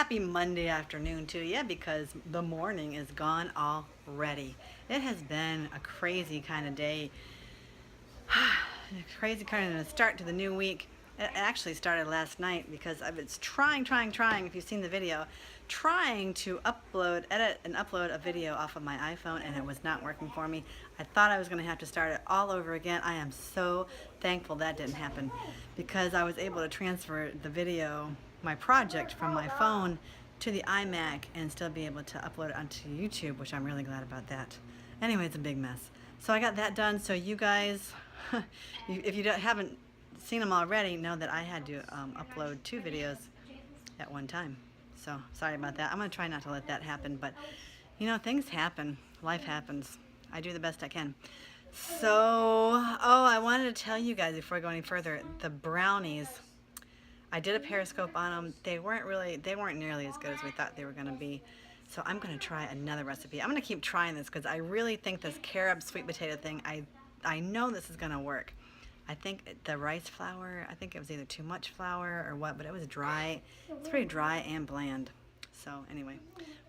happy Monday afternoon to you, because the morning is gone already. It has been a crazy kind of day. Crazy kind of start to the new week. It actually started last night because I was trying, if you've seen the video, trying to edit and upload a video off of my iPhone, and it was not working for me. I thought I was going to have to start it all over again. I am so thankful that didn't happen, because I was able to transfer the video, my project, from my phone to the iMac and still be able to upload it onto YouTube, which I'm really glad about that. Anyway, it's a big mess. So I got that done. So you guys, if you haven't seen them already, know that I had to upload 2 videos at one time. So sorry about that. I'm going to try not to let that happen, but you know, things happen. Life happens. I do the best I can. So, I wanted to tell you guys before I go any further, the brownies, I did a Periscope on them. They weren't nearly as good as we thought they were going to be. So I'm going to try another recipe. I'm going to keep trying this because I really think this carob sweet potato thing, I know this is going to work. I think the rice flour, I think it was either too much flour or what, but it was dry. It's pretty dry and bland. So anyway,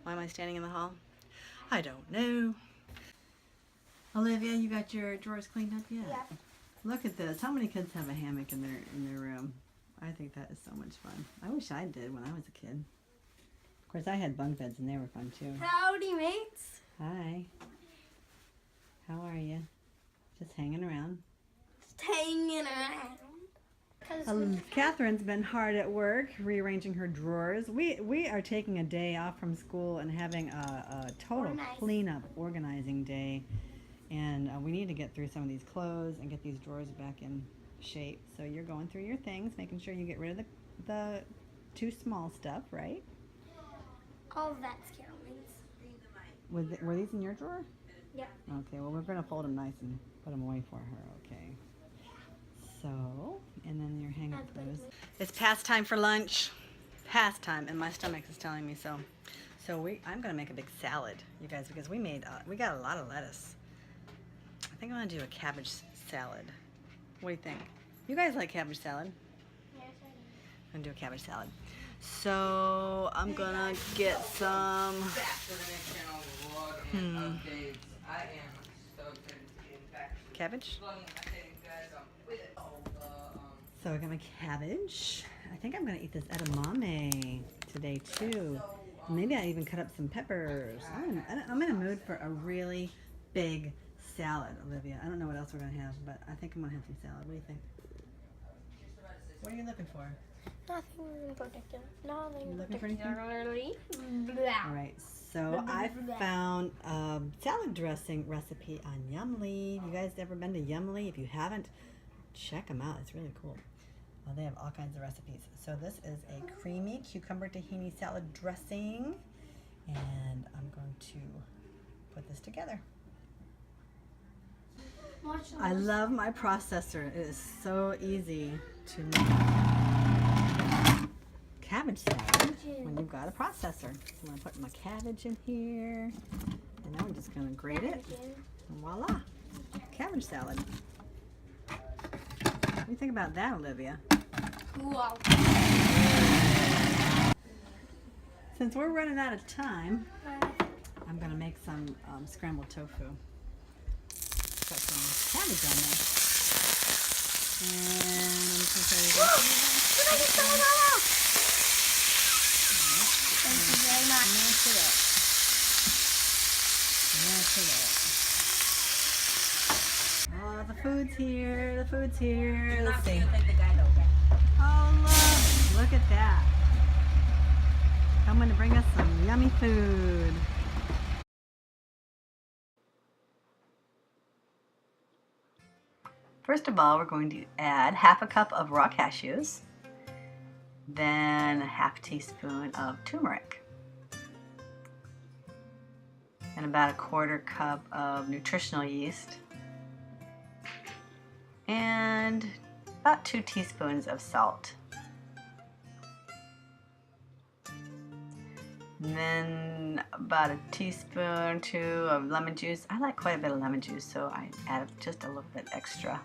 why am I standing in the hall? I don't know. Olivia, you got your drawers cleaned up yet? Yeah. Look at this. How many kids have a hammock in their room? I think that is so much fun. I wish I did when I was a kid. Of course, I had bunk beds and they were fun too. Howdy, mates. Hi. How are you? Just hanging around. Just hanging around. Catherine's been hard at work rearranging her drawers. We are taking a day off from school and having a total cleanup, organizing day. And we need to get through some of these clothes and get these drawers back in shape. So you're going through your things, making sure you get rid of the too small stuff, right? All of that's Carolyn's. Were these in your drawer? Yep. Okay, well, we're going to fold them nice and put them away for her, okay? So, and then your hang-up clothes. It's past time for lunch. Past time, and my stomach is telling me so. So I'm going to make a big salad, you guys, because we got a lot of lettuce. I think I'm going to do a cabbage salad. What do you think? You guys like cabbage salad? Yes, I do. I'm going to do a cabbage salad. So I'm going to get some... Cabbage? So we're going to cabbage. I think I'm going to eat this edamame today too. Maybe I even cut up some peppers. I'm in a mood for a really big salad, Olivia. I don't know what else we're going to have, but I think I'm going to have some salad. What do you think? What are you looking for? Nothing in particular. You looking for anything? Particularly. All right, so I found a salad dressing recipe on Yumly. You guys ever been to Yumly? If you haven't, check them out. It's really cool. Well, they have all kinds of recipes. So this is a creamy cucumber tahini salad dressing, and I'm going to put this together. I love my processor. It is so easy to make cabbage salad when you've got a processor. So I'm going to put my cabbage in here, and now we're just going to grate it, and voila, cabbage salad. What do you think about that, Olivia? Wow. Since we're running out of time, I'm going to make some scrambled tofu. Got some cabbage on there. And I'm just going to show you Thank you very much. Oh, the food's here. The food's here. Let's see. Oh, look at that. I'm going to bring us some yummy food. First of all, we're going to add half a cup of raw cashews, then a half teaspoon of turmeric, and about a quarter cup of nutritional yeast, and about 2 teaspoons of salt. And then about a teaspoon or 2 of lemon juice. I like quite a bit of lemon juice, so I add just a little bit extra.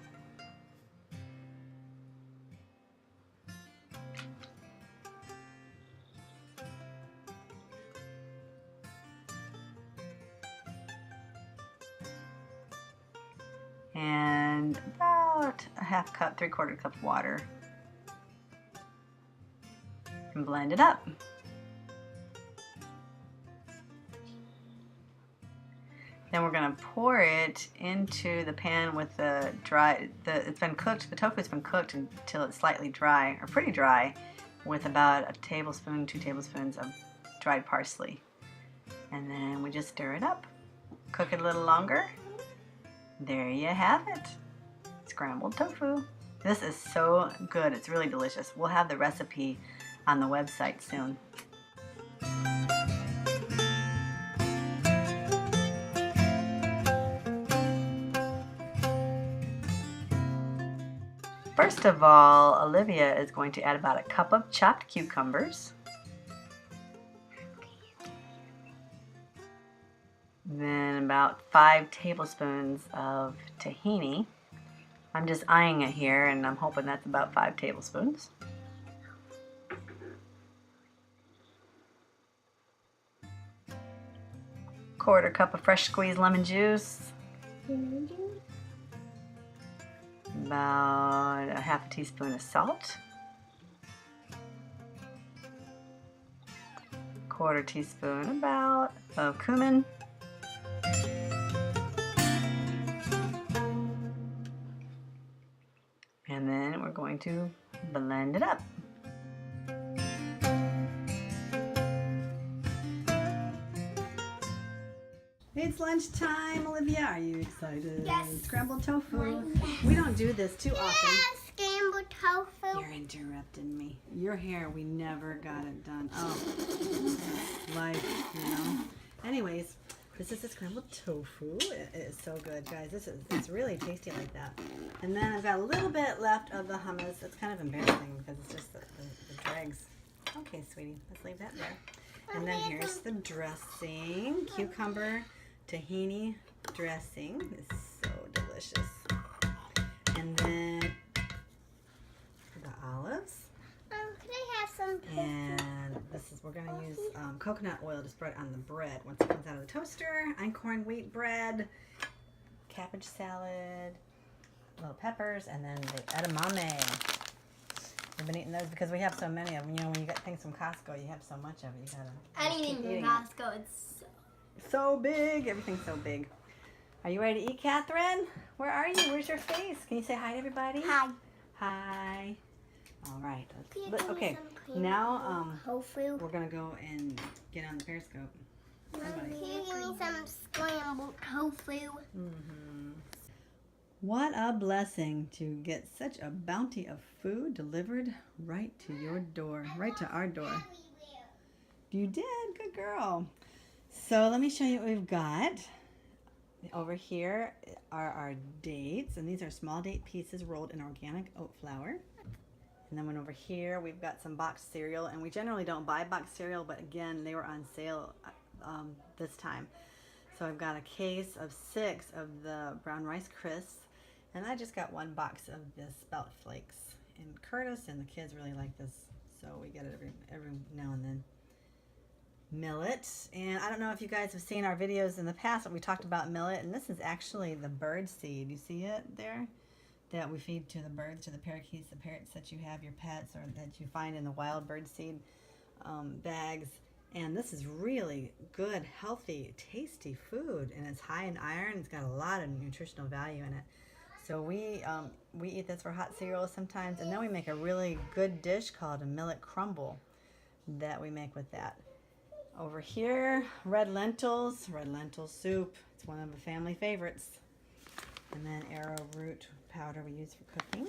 half cup, 3/4 cup water. And blend it up. Then we're going to pour it into the pan with the it's been cooked, the tofu's been cooked until it's slightly dry, or pretty dry, with about a tablespoon, 2 tablespoons of dried parsley. And then we just stir it up. Cook it a little longer. There you have it. Scrambled tofu. This is so good. It's really delicious. We'll have the recipe on the website soon. First of all, Olivia is going to add about a cup of chopped cucumbers. Then about 5 tablespoons of tahini. I'm just eyeing it here and I'm hoping that's about 5 tablespoons. Quarter cup of fresh squeezed lemon juice. About a half a teaspoon of salt. Quarter teaspoon about of cumin. And then we're going to blend it up. It's lunchtime, Olivia. Are you excited? Yes. Scrambled tofu. Yes. We don't do this too often. Scrambled tofu. You're interrupting me. Your hair, we never got it done. Oh, life, you know. Anyways, this is the scrambled tofu. It is so good, guys. It's really tasty like that. And then I've got a little bit left of the hummus. It's kind of embarrassing because it's just the dregs. Okay, sweetie, let's leave that there. And then here's the dressing. Cucumber, tahini dressing. It's so delicious. And then the olives. Could I have some tofu? And we're going to use coconut oil to spread on the bread once it comes out of the toaster. Einkorn wheat bread, cabbage salad, little peppers, and then the edamame. We've been eating those because we have so many of them. You know, when you get things from Costco, you have so much of it. You gotta Anything keep from eating Costco, it's so big. Everything's so big. Are you ready to eat, Catherine? Where are you? Where's your face? Can you say hi to everybody? hi. Hi. All right. Can you give me Okay. some cream Now tofu? we're gonna go and get on the Periscope. Somebody. Can you give me some scrambled tofu? What a blessing to get such a bounty of food delivered right to your door, right to our door. You did, good girl. So let me show you what we've got. Over here are our dates, and these are small date pieces rolled in organic oat flour. And then over here we've got some boxed cereal, and we generally don't buy boxed cereal, but again, they were on sale this time. So I've got a case of 6 of the brown rice crisps. And I just got 1 box of this Spout Flakes. And Curtis and the kids really like this, so we get it every now and then. Millet. And I don't know if you guys have seen our videos in the past when we talked about millet. And this is actually the bird seed. You see it there? That we feed to the birds, to the parakeets, the parrots that you have, your pets, or that you find in the wild bird seed bags. And this is really good, healthy, tasty food. And it's high in iron. It's got a lot of nutritional value in it. So we eat this for hot cereal sometimes, and then we make a really good dish called a millet crumble that we make with that. Over here, red lentil soup. It's one of the family favorites. And then arrowroot powder we use for cooking.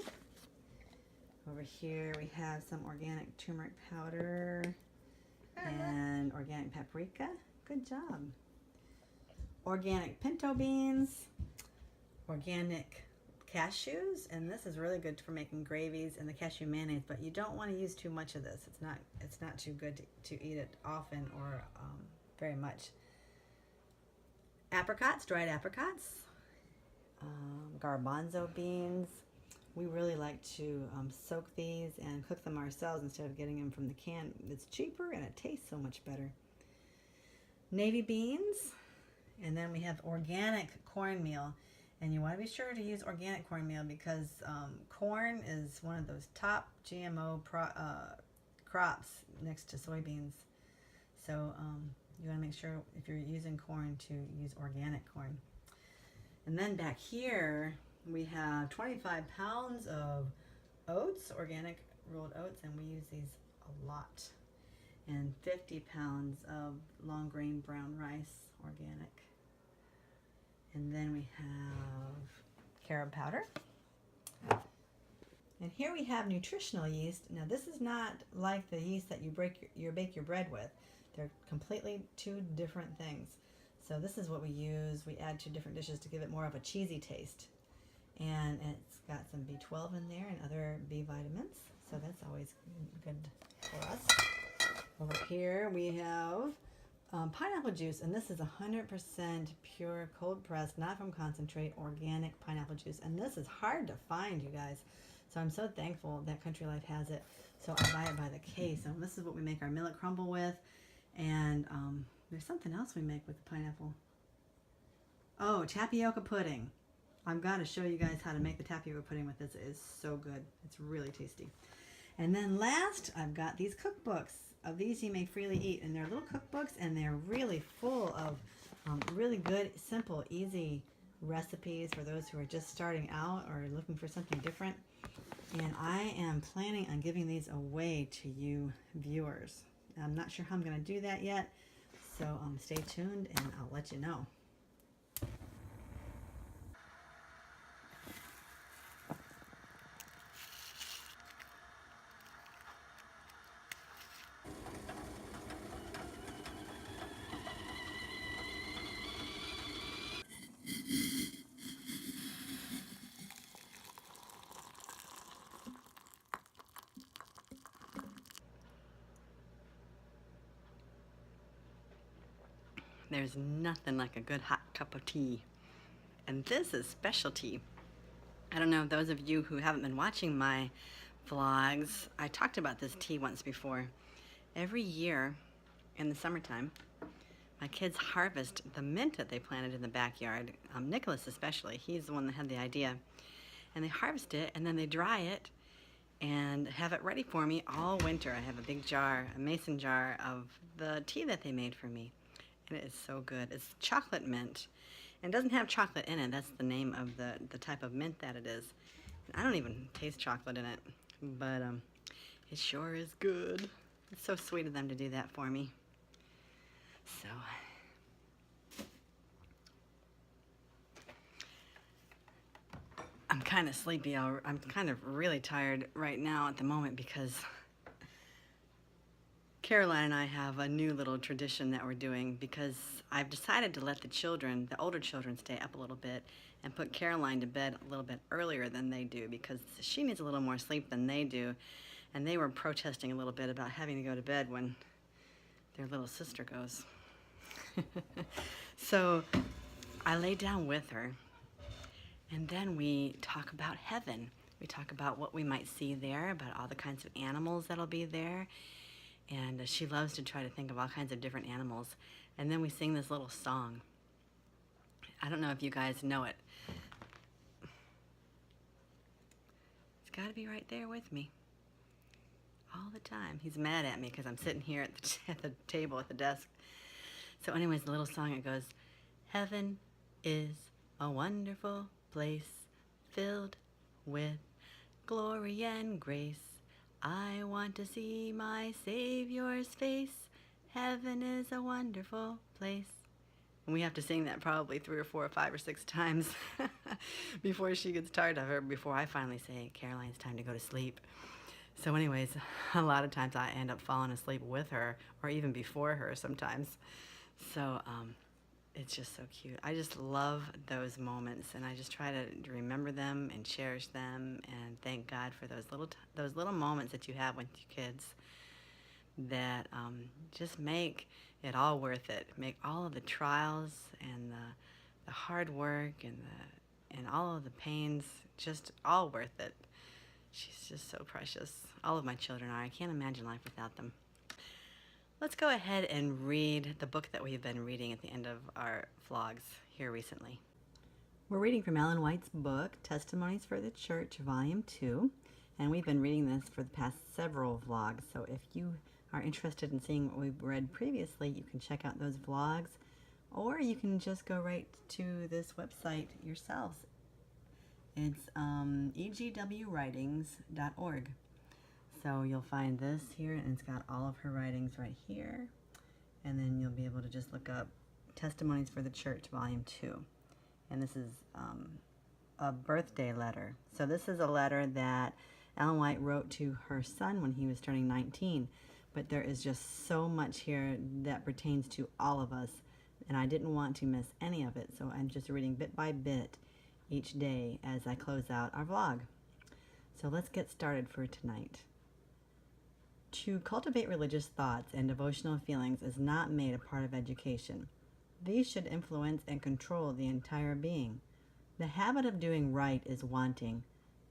Over here we have some organic turmeric powder and organic paprika. Good job. Organic pinto beans, organic cashews, and this is really good for making gravies and the cashew mayonnaise, but you don't want to use too much of this. It's not too good to eat it often or very much. Apricots, dried apricots, garbanzo beans. We really like to soak these and cook them ourselves instead of getting them from the can. It's cheaper and it tastes so much better. Navy beans, and then we have organic cornmeal. And you want to be sure to use organic cornmeal because corn is one of those top GMO crops next to soybeans. So you want to make sure if you're using corn to use organic corn. And then back here we have 25 pounds of oats, organic rolled oats, and we use these a lot. And 50 pounds of long grain brown rice, organic. And then we have carob powder. And here we have nutritional yeast. Now this is not like the yeast that you bake your bread with. They're completely two different things. So this is what we use. We add to different dishes to give it more of a cheesy taste. And it's got some B12 in there and other B vitamins. So that's always good for us. Over here we have pineapple juice, and this is 100% pure cold pressed, not from concentrate, organic pineapple juice. And this is hard to find, you guys. So I'm so thankful that Country Life has it. So I buy it by the case. And this is what we make our millet crumble with. And there's something else we make with the pineapple. Oh, tapioca pudding. I've got to show you guys how to make the tapioca pudding with this. It is so good. It's really tasty. And then last, I've got these cookbooks. Of these you may freely eat. And they're little cookbooks, and they're really full of really good, simple, easy recipes for those who are just starting out or looking for something different. And I am planning on giving these away to you viewers. I'm not sure how I'm going to do that yet, so stay tuned and I'll let you know. There's nothing like a good hot cup of tea. And this is specialty. I don't know, those of you who haven't been watching my vlogs, I talked about this tea once before. Every year in the summertime, my kids harvest the mint that they planted in the backyard. Nicholas especially, he's the one that had the idea. And they harvest it and then they dry it and have it ready for me all winter. I have a big jar, a mason jar of the tea that they made for me. And it is so good. It's chocolate mint. And it doesn't have chocolate in it. That's the name of the type of mint that it is. And I don't even taste chocolate in it. But it sure is good. It's so sweet of them to do that for me. So I'm kind of sleepy. I'm kind of really tired right now at the moment because Caroline and I have a new little tradition that we're doing because I've decided to let the children, the older children, stay up a little bit and put Caroline to bed a little bit earlier than they do because she needs a little more sleep than they do. And they were protesting a little bit about having to go to bed when their little sister goes. So I lay down with her and then we talk about heaven. We talk about what we might see there, about all the kinds of animals that'll be there. And she loves to try to think of all kinds of different animals. And then we sing this little song. I don't know if you guys know it. It's got to be right there with me all the time. He's mad at me because I'm sitting here at the table at the desk. So anyways, the little song, it goes, heaven is a wonderful place filled with glory and grace. I want to see my Savior's face. Heaven is a wonderful place. And we have to sing that probably 3 or 4 or 5 or 6 times before she gets tired of it, before I finally say, Caroline, it's time to go to sleep. So anyways, a lot of times I end up falling asleep with her or even before her sometimes. So it's just so cute. I just love those moments, and I just try to remember them and cherish them and thank God for those little moments that you have with your kids that just make it all worth it. Make all of the trials and the hard work and all of the pains just all worth it. She's just so precious. All of my children are. I can't imagine life without them. Let's go ahead and read the book that we've been reading at the end of our vlogs here recently. We're reading from Ellen White's book, Testimonies for the Church, Volume 2, and we've been reading this for the past several vlogs, so if you are interested in seeing what we've read previously, you can check out those vlogs, or you can just go right to this website yourselves. It's egwritings.org. So you'll find this here, and it's got all of her writings right here, and then you'll be able to just look up Testimonies for the Church, Volume 2. And this is a birthday letter. So this is a letter that Ellen White wrote to her son when he was turning 19. But there is just so much here that pertains to all of us. And I didn't want to miss any of it. So I'm just reading bit by bit each day as I close out our vlog. So let's get started for tonight. To cultivate religious thoughts and devotional feelings is not made a part of education. These should influence and control the entire being. The habit of doing right is wanting.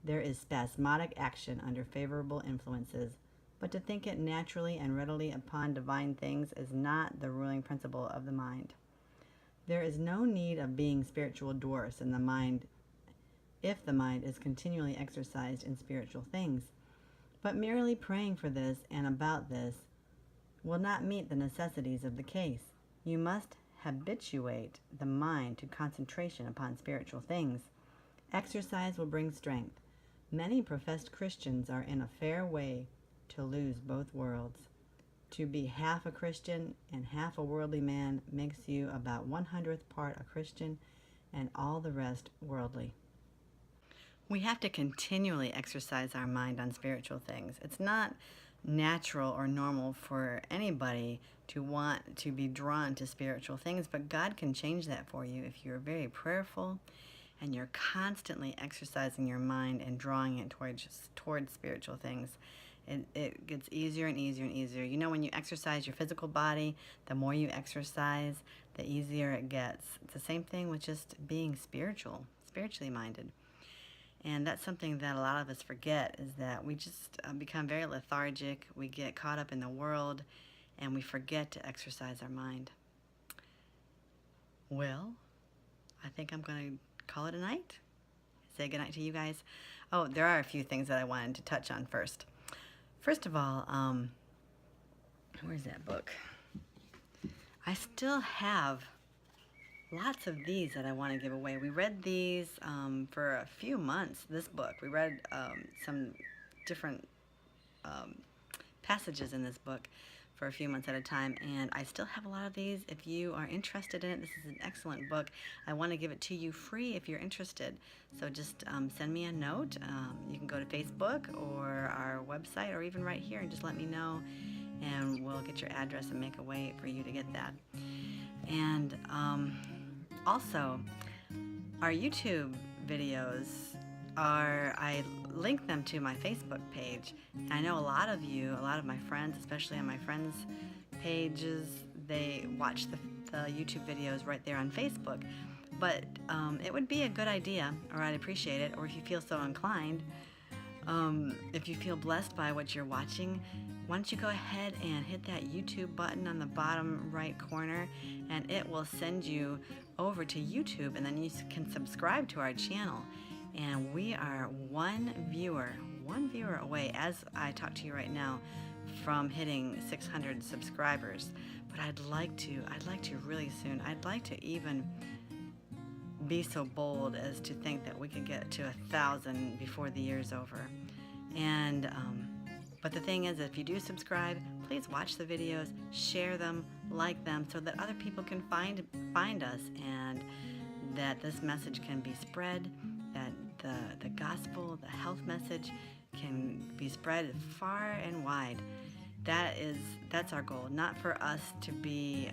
There is spasmodic action under favorable influences, but to think it naturally and readily upon divine things is not the ruling principle of the mind. There is no need of being spiritual dwarfs in the mind if the mind is continually exercised in spiritual things, but merely praying for this and about this will not meet the necessities of the case. You must habituate the mind to concentration upon spiritual things. Exercise will bring strength. Many professed Christians are in a fair way to lose both worlds. To be half a Christian and half a worldly man makes you about 1/100th part a Christian and all the rest worldly. We have to continually exercise our mind on spiritual things. It's not natural or normal for anybody to want to be drawn to spiritual things, but God can change that for you if you're very prayerful and you're constantly exercising your mind and drawing it towards spiritual things. It gets easier and easier and easier. You know, when you exercise your physical body, the more you exercise, the easier it gets. It's the same thing with just being spiritually minded. And that's something that a lot of us forget, is that we just become very lethargic. We get caught up in the world, and we forget to exercise our mind. Well, I think I'm going to call it a night. Say goodnight to you guys. Oh, there are a few things that I wanted to touch on first. First of all, where's that book? I still have lots of these that I want to give away. We read these for a few months, this book. We read some different passages in this book for a few months at a time, and I still have a lot of these. If you are interested in it, this is an excellent book. I want to give it to you free if you're interested. So just send me a note. You can go to Facebook or our website or even right here and just let me know, and we'll get your address and make a way for you to get that. And also, our YouTube videos I link them to my Facebook page. I know a lot of my friends, especially on my friends' pages, they watch the YouTube videos right there on Facebook. But it would be a good idea, or I'd appreciate it, or if you feel so inclined, if you feel blessed by what you're watching, why don't you go ahead and hit that YouTube button on the bottom right corner, and it will send you over to YouTube, and then you can subscribe to our channel. And we are one viewer away, as I talk to you right now, from hitting 600 subscribers. But I'd like to really soon. I'd like to even be so bold as to think that we could get to 1,000 before the year's over. And but the thing is, if you do subscribe, please watch the videos, share them, like them, so that other people can find us, and that this message can be spread, that the gospel, the health message, can be spread far and wide. That's our goal. Not for us to be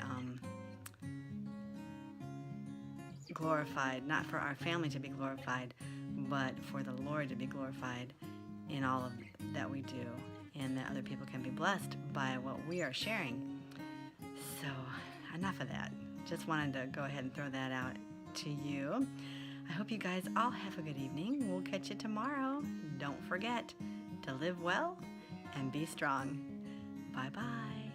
glorified, not for our family to be glorified, but for the Lord to be glorified in all of that we do, and that other people can be blessed by what we are sharing. So enough of that. Just wanted to go ahead and throw that out to you. I hope you guys all have a good evening. We'll catch you tomorrow. Don't forget to live well and be strong. Bye-bye.